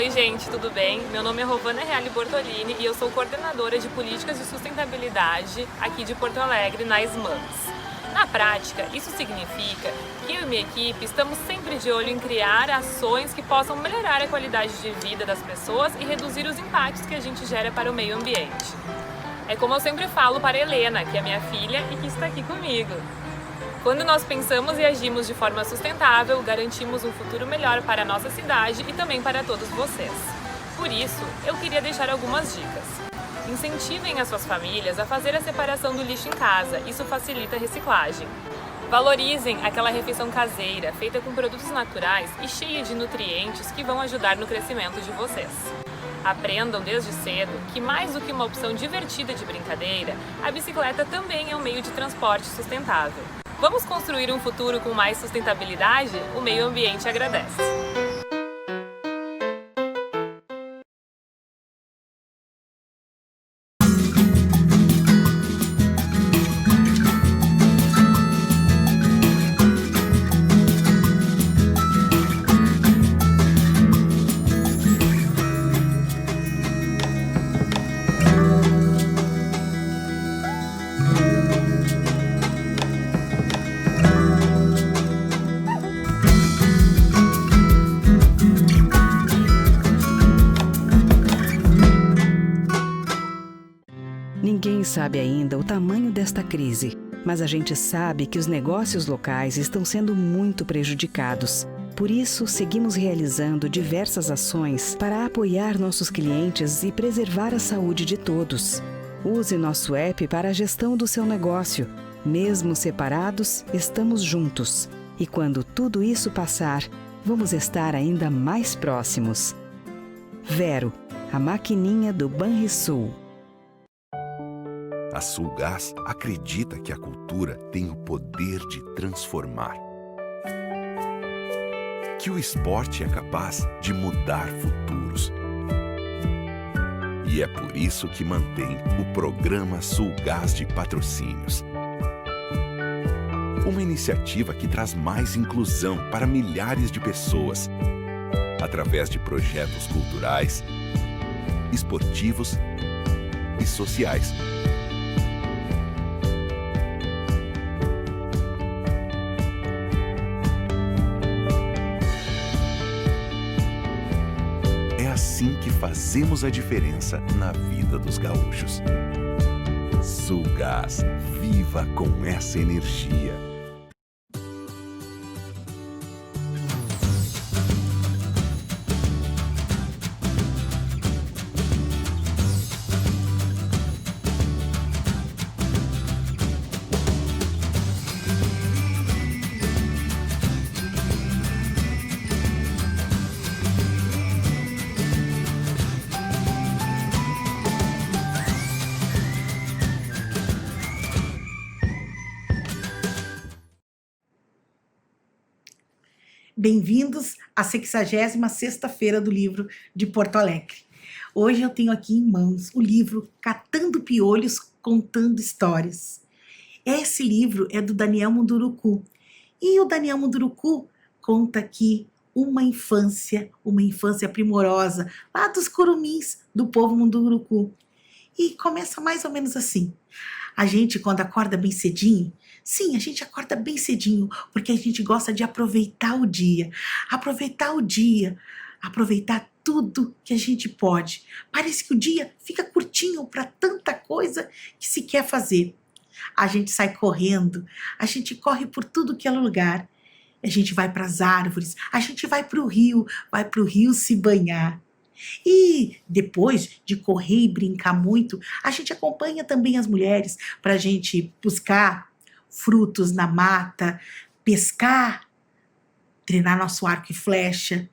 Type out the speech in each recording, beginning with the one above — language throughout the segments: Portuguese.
Oi gente, tudo bem? Meu nome é Rovana Reale Bortolini e eu sou coordenadora de políticas de sustentabilidade aqui de Porto Alegre, na SMANS. Na prática, isso significa que eu e minha equipe estamos sempre de olho em criar ações que possam melhorar a qualidade de vida das pessoas e reduzir os impactos que a gente gera para o meio ambiente. É como eu sempre falo para a Helena, que é minha filha e que está aqui comigo. Quando nós pensamos e agimos de forma sustentável, garantimos um futuro melhor para a nossa cidade e também para todos vocês. Por isso, eu queria deixar algumas dicas. Incentivem as suas famílias a fazer a separação do lixo em casa, isso facilita a reciclagem. Valorizem aquela refeição caseira, feita com produtos naturais e cheia de nutrientes que vão ajudar no crescimento de vocês. Aprendam desde cedo que, mais do que uma opção divertida de brincadeira, a bicicleta também é um meio de transporte sustentável. Vamos construir um futuro com mais sustentabilidade? O meio ambiente agradece. Ninguém sabe ainda o tamanho desta crise, mas a gente sabe que os negócios locais estão sendo muito prejudicados. Por isso, seguimos realizando diversas ações para apoiar nossos clientes e preservar a saúde de todos. Use nosso app para a gestão do seu negócio. Mesmo separados, estamos juntos. E quando tudo isso passar, vamos estar ainda mais próximos. Vero, a maquininha do Banrisul. A Sulgás acredita que a cultura tem o poder de transformar. Que o esporte é capaz de mudar futuros. E é por isso que mantém o programa Sulgás de Patrocínios. Uma iniciativa que traz mais inclusão para milhares de pessoas, através de projetos culturais, esportivos e sociais. É assim que fazemos a diferença na vida dos gaúchos. Sulgás, viva com essa energia. Bem-vindos à 66ª sexta-feira do livro de Porto Alegre. Hoje eu tenho aqui em mãos o livro Catando Piolhos, Contando Histórias. Esse livro é do Daniel Munduruku. E o Daniel Munduruku conta aqui uma infância primorosa, lá dos curumins do povo Munduruku. E começa mais ou menos assim. A gente, quando acorda bem cedinho, sim, a gente acorda bem cedinho, porque a gente gosta de aproveitar o dia, aproveitar tudo que a gente pode. Parece que o dia fica curtinho para tanta coisa que se quer fazer. A gente sai correndo, a gente corre por tudo que é lugar. A gente vai para as árvores, a gente vai para o rio se banhar. E depois de correr e brincar muito, a gente acompanha também as mulheres para a gente buscar frutos na mata, pescar, treinar nosso arco e flecha.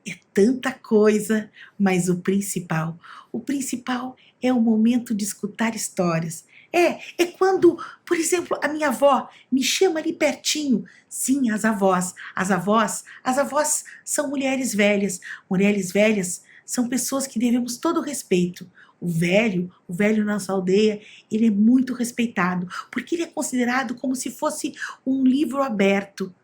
É tanta coisa, mas o principal é o momento de escutar histórias. É quando, por exemplo, a minha avó me chama ali pertinho. Sim, as avós são mulheres velhas. Mulheres velhas são pessoas que devemos todo o respeito. O velho na nossa aldeia, ele é muito respeitado, porque ele é considerado como se fosse um livro aberto.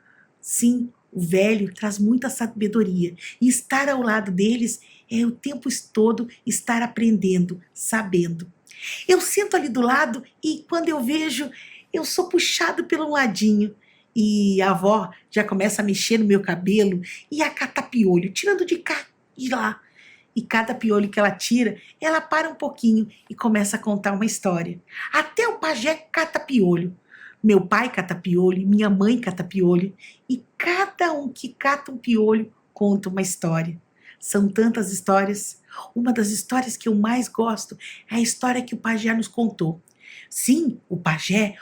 Sim, O velho traz muita sabedoria e estar ao lado deles é o tempo todo estar aprendendo, sabendo. Eu sento ali do lado e quando eu vejo, eu sou puxado pelo ladinho. E a avó já começa a mexer no meu cabelo e a catar piolho, tirando de cá e lá. E cada piolho que ela tira, ela para um pouquinho e começa a contar uma história. Até o pajé cata piolho. Meu pai cata piolho, minha mãe cata piolho. E cada um que cata um piolho conta uma história. São tantas histórias. Uma das histórias que eu mais gosto é a história que o pajé nos contou. Sim, o pajé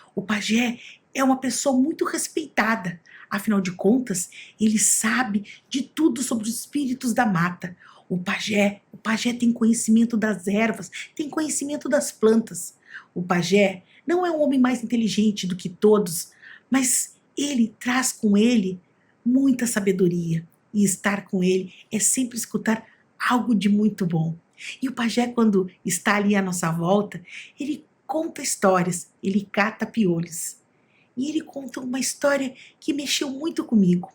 é uma pessoa muito respeitada. Afinal de contas, ele sabe de tudo sobre os espíritos da mata. O pajé tem conhecimento das ervas, tem conhecimento das plantas. O pajé não é um homem mais inteligente do que todos, mas ele traz com ele muita sabedoria. E estar com ele é sempre escutar algo de muito bom. E o pajé, quando está ali à nossa volta, ele conta histórias, ele cata piolhos. E ele conta uma história que mexeu muito comigo.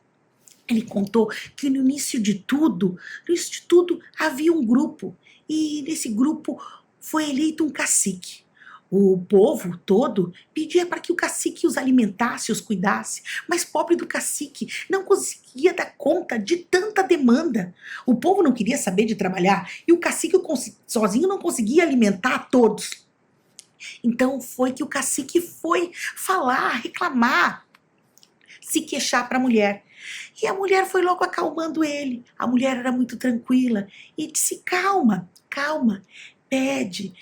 Ele contou que no início de tudo havia um grupo. E nesse grupo foi eleito um cacique. O povo todo pedia para que o cacique os alimentasse, os cuidasse. Mas pobre do cacique não conseguia dar conta de tanta demanda. O povo não queria saber de trabalhar e o cacique sozinho não conseguia alimentar a todos. Então foi que o cacique foi falar, reclamar, se queixar para a mulher. E a mulher foi logo acalmando ele. A mulher era muito tranquila e disse: calma, pede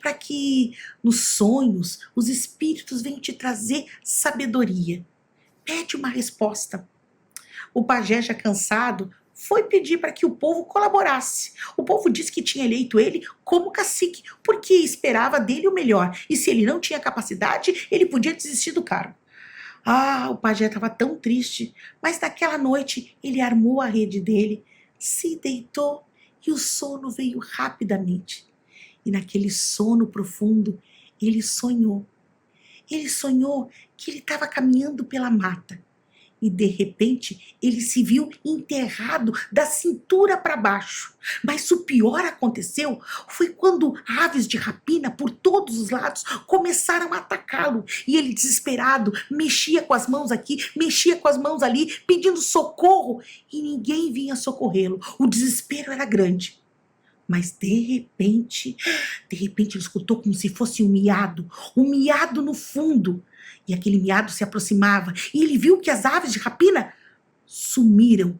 para que nos sonhos os espíritos venham te trazer sabedoria. Pede uma resposta. O pajé, já cansado, foi pedir para que o povo colaborasse. O povo disse que tinha eleito ele como cacique, porque esperava dele o melhor. E se ele não tinha capacidade, ele podia desistir do cargo. O pajé estava tão triste, mas naquela noite ele armou a rede dele, se deitou e o sono veio rapidamente. E naquele sono profundo, ele sonhou. Ele sonhou que ele estava caminhando pela mata. E de repente ele se viu enterrado da cintura para baixo. Mas o pior aconteceu foi quando aves de rapina por todos os lados começaram a atacá-lo. E ele, desesperado, mexia com as mãos aqui, mexia com as mãos ali, pedindo socorro. E ninguém vinha socorrê-lo. O desespero era grande. Mas de repente ele escutou como se fosse um miado no fundo. E aquele miado se aproximava e ele viu que as aves de rapina sumiram.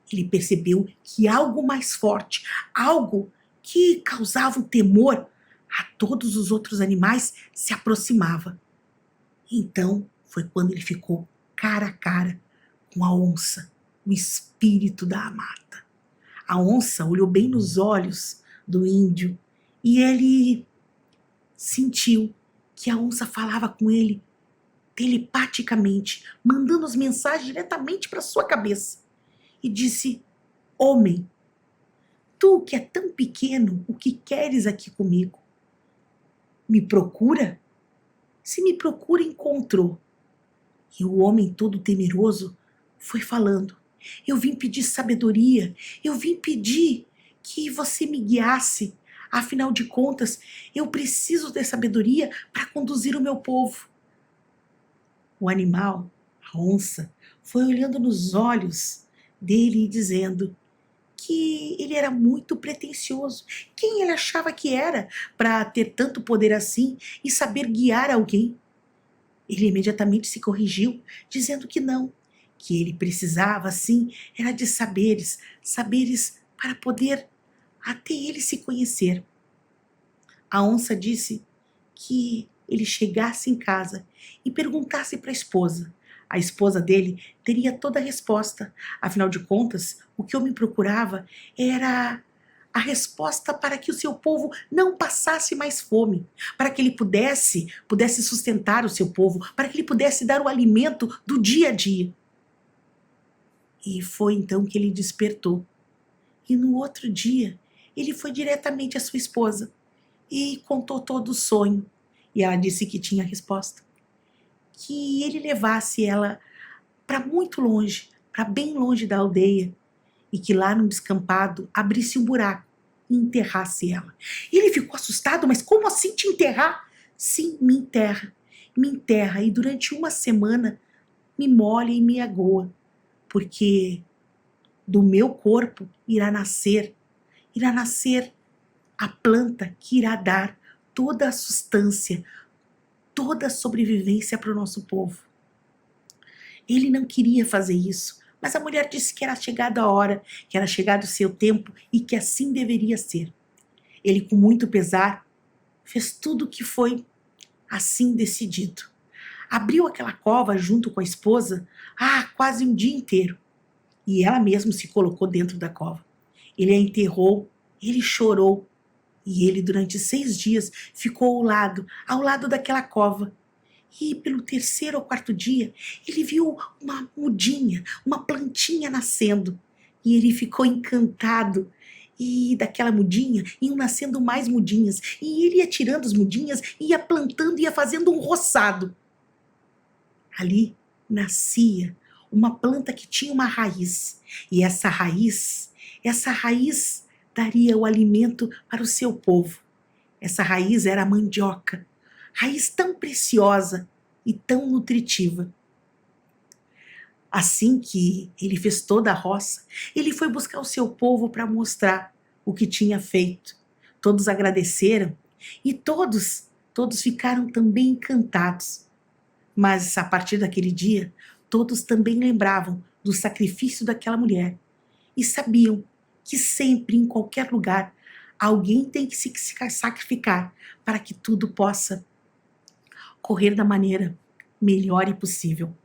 Ele percebeu que algo mais forte, algo que causava um temor a todos os outros animais, se aproximava. Então foi quando ele ficou cara a cara com a onça, o espírito da mata. A onça olhou bem nos olhos do índio e ele sentiu que a onça falava com ele telepaticamente, mandando as mensagens diretamente para sua cabeça. E disse: homem, tu que é tão pequeno, o que queres aqui comigo? Me procura? Se me procura, encontrou. E o homem, todo temeroso, foi falando: eu vim pedir sabedoria, eu vim pedir que você me guiasse. Afinal de contas, eu preciso ter sabedoria para conduzir o meu povo. O animal, a onça, foi olhando nos olhos dele e dizendo que ele era muito pretensioso. Quem ele achava que era para ter tanto poder assim e saber guiar alguém? Ele imediatamente se corrigiu, dizendo que não, que ele precisava, sim, era de saberes para poder até ele se conhecer. A onça disse que ele chegasse em casa e perguntasse para a esposa. A esposa dele teria toda a resposta. Afinal de contas, o que o homem procurava era a resposta para que o seu povo não passasse mais fome, para que ele pudesse sustentar o seu povo, para que ele pudesse dar o alimento do dia a dia. E foi então que ele despertou. E no outro dia, ele foi diretamente à sua esposa e contou todo o sonho. E ela disse que tinha a resposta. Que ele levasse ela para muito longe, para bem longe da aldeia e que lá no descampado abrisse um buraco e enterrasse ela. E ele ficou assustado, mas como assim te enterrar? Sim, me enterra e durante uma semana me molha e me agoa, porque do meu corpo irá nascer a planta que irá dar toda a sustância, toda a sobrevivência para o nosso povo. Ele não queria fazer isso, mas a mulher disse que era chegada a hora, que era chegado o seu tempo e que assim deveria ser. Ele, com muito pesar, fez tudo o que foi assim decidido. Abriu aquela cova junto com a esposa, quase um dia inteiro. E ela mesma se colocou dentro da cova. Ele a enterrou, ele chorou. E ele, durante 6 dias, ficou ao lado daquela cova. E pelo 3º ou 4º dia, ele viu uma mudinha, uma plantinha nascendo. E ele ficou encantado. E daquela mudinha iam nascendo mais mudinhas. E ele ia tirando as mudinhas, ia plantando, ia fazendo um roçado. Ali nascia uma planta que tinha uma raiz. E essa raiz daria o alimento para o seu povo. Essa raiz era a mandioca. Raiz tão preciosa e tão nutritiva. Assim que ele fez toda a roça, ele foi buscar o seu povo para mostrar o que tinha feito. Todos agradeceram e todos ficaram também encantados. Mas a partir daquele dia, todos também lembravam do sacrifício daquela mulher e sabiam que sempre, em qualquer lugar, alguém tem que se sacrificar para que tudo possa correr da maneira melhor e possível.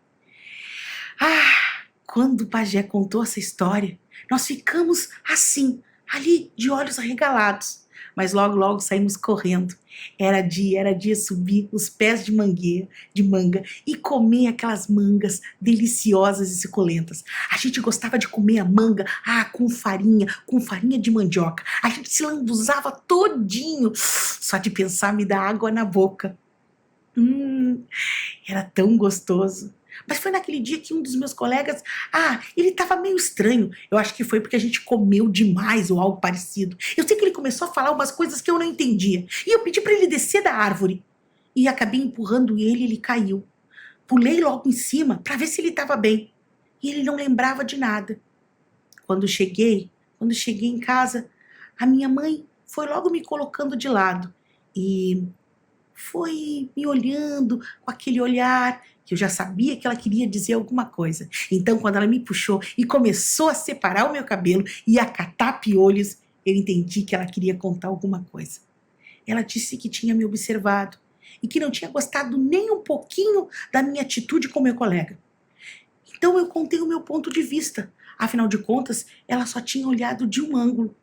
Quando o pajé contou essa história, nós ficamos assim, ali de olhos arregalados, mas logo saímos correndo. Era dia subir os pés de manga e comer aquelas mangas deliciosas e suculentas. A gente gostava de comer a manga com farinha de mandioca. A gente se lambuzava todinho, só de pensar me dá água na boca. Era tão gostoso. Mas foi naquele dia que um dos meus colegas, ele estava meio estranho. Eu acho que foi porque a gente comeu demais ou algo parecido. Eu sei que ele começou a falar umas coisas que eu não entendia. E eu pedi para ele descer da árvore. E acabei empurrando ele caiu. Pulei logo em cima para ver se ele estava bem. E ele não lembrava de nada. Quando cheguei em casa, a minha mãe foi logo me colocando de lado. E foi me olhando com aquele olhar que eu já sabia que ela queria dizer alguma coisa. Então, quando ela me puxou e começou a separar o meu cabelo e a catar piolhos, eu entendi que ela queria contar alguma coisa. Ela disse que tinha me observado e que não tinha gostado nem um pouquinho da minha atitude com meu colega. Então, eu contei o meu ponto de vista. Afinal de contas, ela só tinha olhado de um ângulo.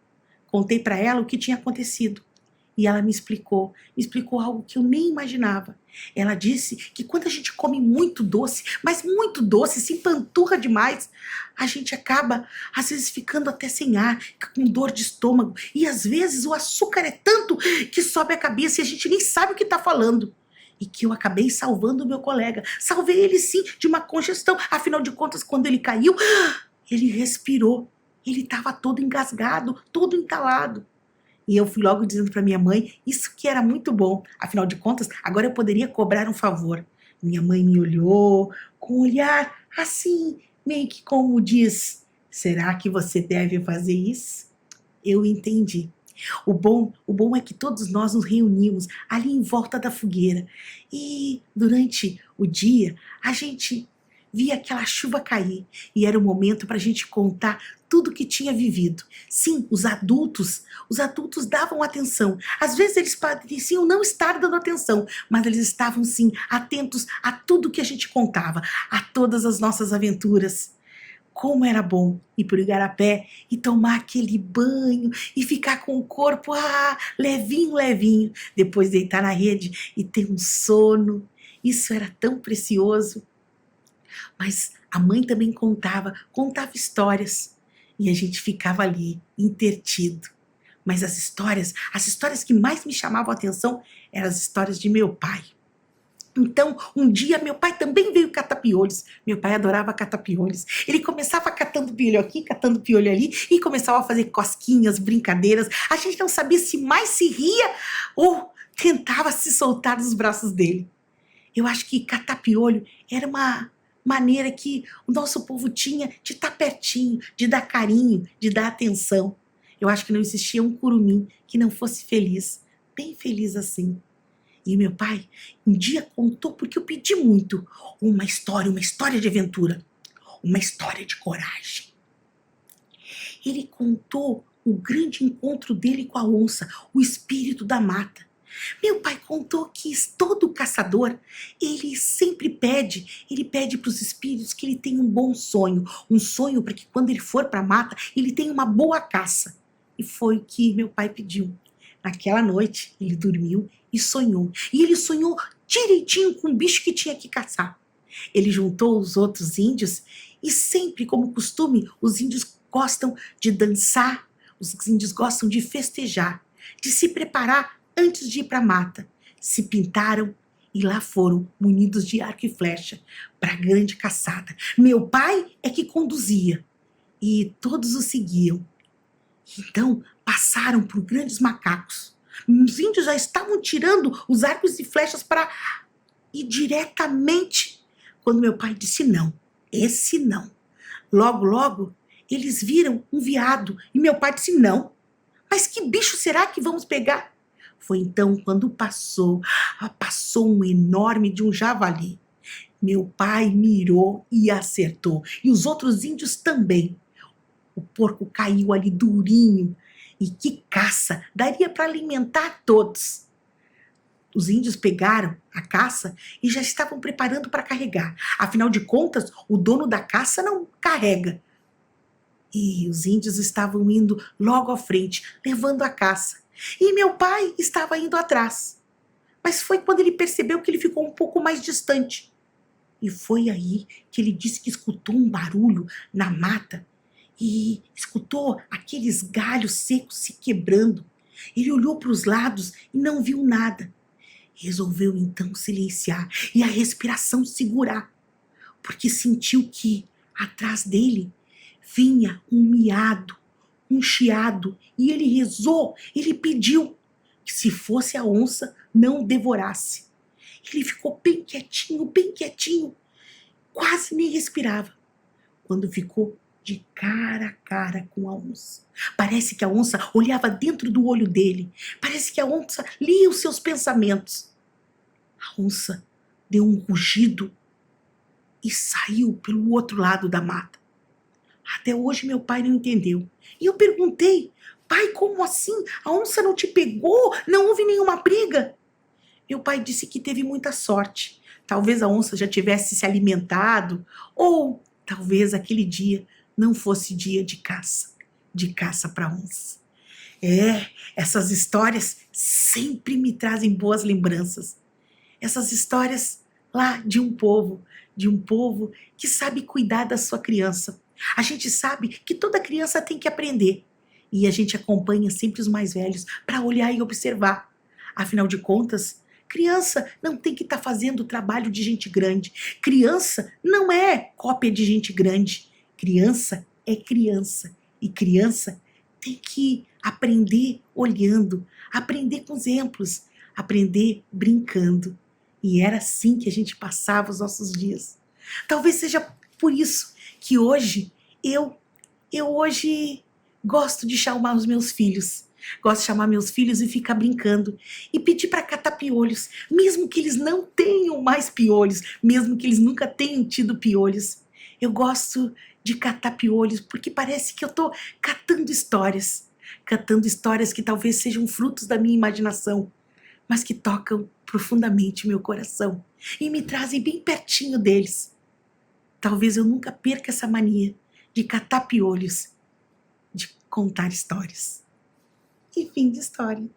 Contei para ela o que tinha acontecido. E ela me explicou algo que eu nem imaginava. Ela disse que quando a gente come muito doce, mas muito doce, se empanturra demais, a gente acaba, às vezes, ficando até sem ar, com dor de estômago. E às vezes o açúcar é tanto que sobe a cabeça e a gente nem sabe o que está falando. E que eu acabei salvando o meu colega. Salvei ele sim de uma congestão. Afinal de contas, quando ele caiu, ele respirou. Ele estava todo engasgado, todo entalado. E eu fui logo dizendo para minha mãe, isso que era muito bom. Afinal de contas, agora eu poderia cobrar um favor. Minha mãe me olhou com um olhar assim, meio que como diz, será que você deve fazer isso? Eu entendi. O bom é que todos nós nos reunimos ali em volta da fogueira. E durante o dia, a gente via aquela chuva cair. E era o momento para a gente contar tudo que tinha vivido. Sim, os adultos davam atenção. Às vezes eles pareciam não estar dando atenção, mas eles estavam sim atentos a tudo que a gente contava, a todas as nossas aventuras. Como era bom ir para o igarapé e tomar aquele banho e ficar com o corpo levinho, depois deitar na rede e ter um sono. Isso era tão precioso. Mas a mãe também contava histórias. E a gente ficava ali, entretido. Mas as histórias que mais me chamavam a atenção eram as histórias de meu pai. Então, um dia, meu pai também veio catar piolhos. Meu pai adorava catar piolhos. Ele começava catando piolho aqui, catando piolho ali, e começava a fazer cosquinhas, brincadeiras. A gente não sabia se mais se ria ou tentava se soltar dos braços dele. Eu acho que catar piolho era uma maneira que o nosso povo tinha de estar pertinho, de dar carinho, de dar atenção. Eu acho que não existia um curumim que não fosse feliz, bem feliz assim. E meu pai um dia contou, porque eu pedi muito, uma história de aventura, uma história de coragem. Ele contou o grande encontro dele com a onça, o espírito da mata. Meu pai contou que todo caçador, ele sempre pede para os espíritos que ele tenha um bom sonho, um sonho para que quando ele for para a mata, ele tenha uma boa caça. E foi o que meu pai pediu. Naquela noite, ele dormiu e sonhou. E ele sonhou direitinho com o bicho que tinha que caçar. Ele juntou os outros índios e sempre, como costume, os índios gostam de dançar, os índios gostam de festejar, de se preparar antes de ir para a mata. Se pintaram e lá foram, munidos de arco e flecha, para a grande caçada. Meu pai é que conduzia e todos o seguiam. Então, passaram por grandes macacos. Os índios já estavam tirando os arcos e flechas para ir diretamente, quando meu pai disse não, esse não. Logo, logo, eles viram um veado e meu pai disse não. Mas que bicho será que vamos pegar? Foi então quando passou um enorme de um javali. Meu pai mirou e acertou, e os outros índios também. O porco caiu ali durinho. E que caça! Daria para alimentar todos. Os índios pegaram a caça e já estavam preparando para carregar. Afinal de contas, o dono da caça não carrega. E os índios estavam indo logo à frente, levando a caça. E meu pai estava indo atrás. Mas foi quando ele percebeu que ele ficou um pouco mais distante. E foi aí que ele disse que escutou um barulho na mata. E escutou aqueles galhos secos se quebrando. Ele olhou para os lados e não viu nada. Resolveu então silenciar e a respiração segurar, porque sentiu que atrás dele vinha um miado, um chiado, e ele rezou, ele pediu que se fosse a onça não o devorasse. Ele ficou bem quietinho, quase nem respirava, quando ficou de cara a cara com a onça. Parece que a onça olhava dentro do olho dele. Parece que a onça lia os seus pensamentos. A onça deu um rugido e saiu pelo outro lado da mata. Até hoje meu pai não entendeu. E eu perguntei, pai, como assim? A onça não te pegou? Não houve nenhuma briga? Meu pai disse que teve muita sorte. Talvez a onça já tivesse se alimentado, ou talvez aquele dia não fosse dia de caça para onça. Essas histórias sempre me trazem boas lembranças. Essas histórias lá de um povo que sabe cuidar da sua criança. A gente sabe que toda criança tem que aprender. E a gente acompanha sempre os mais velhos para olhar e observar. Afinal de contas, criança não tem que estar fazendo o trabalho de gente grande. Criança não é cópia de gente grande. Criança é criança. E criança tem que aprender olhando, aprender com exemplos, aprender brincando. E era assim que a gente passava os nossos dias. Talvez seja por isso que hoje eu hoje gosto de chamar os meus filhos. Gosto de chamar meus filhos e ficar brincando. E pedir para catar piolhos, mesmo que eles não tenham mais piolhos, mesmo que eles nunca tenham tido piolhos. Eu gosto de catar piolhos porque parece que eu estou catando histórias que talvez sejam frutos da minha imaginação, mas que tocam profundamente meu coração e me trazem bem pertinho deles. Talvez eu nunca perca essa mania de catar piolhos, de contar histórias. E fim de história.